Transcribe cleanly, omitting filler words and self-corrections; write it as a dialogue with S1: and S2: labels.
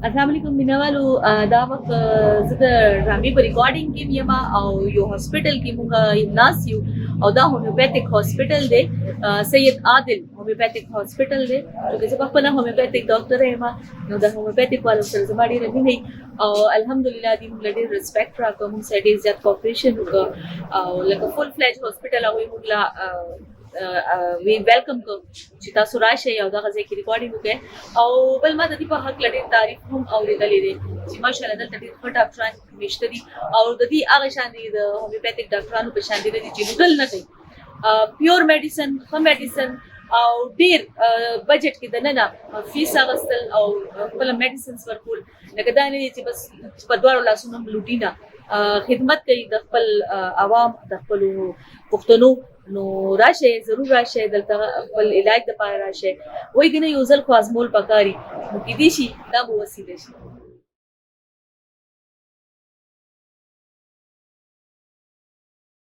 S1: السلام علیکم مینوالو دا وخت زه د ډرامې په ریکارډینګ کې یم او یو هاسپټل کې موږ ناس یو او دا هومیوپیتیک هاسپټل دی سید عادل هومیوپیتیک هاسپټل دی چې زه په خپل هومیوپیتیک ډاکټر یم نو د هومیوپیتیک والو سره زما ډېره مینه او الحمدلله دې موږ ډېر ریسپیکټ راکړو موږ سره ډېر زیات کوپریشن وکړو او لکه فل فلیج هاسپټل هغوی موږ لا وی ویلکم کو چې تاسو راشئ او دغه ځای کې ریکارډینګ وکړئ او بل ما د دې په هکله ډېر تعریف هم اورېدلی دی چې ماشاءالله دلته ډېر ښه ډاکټران مېشته دي او د دې هغه شان دي د هومیوپیتیک ډاکټرانو په شان دي نه دي چې نوډل نه کوي پیور میډیسن ښه میډیسن او ډېر بجټ کې دننه فیس اخیستل او خپل میډیسنز ورکول لکه دا نه دي چې بس په دواړو لاسونو لوټي نه خدمت کوي د خپل عوام د خپلو پښتنو نو راشئ ضرور راشئ دلته خپل علاج دپاره راشئ وایي که نه یو ځل خو ازمول پکاري نو کیدای شي دا به وسیله شي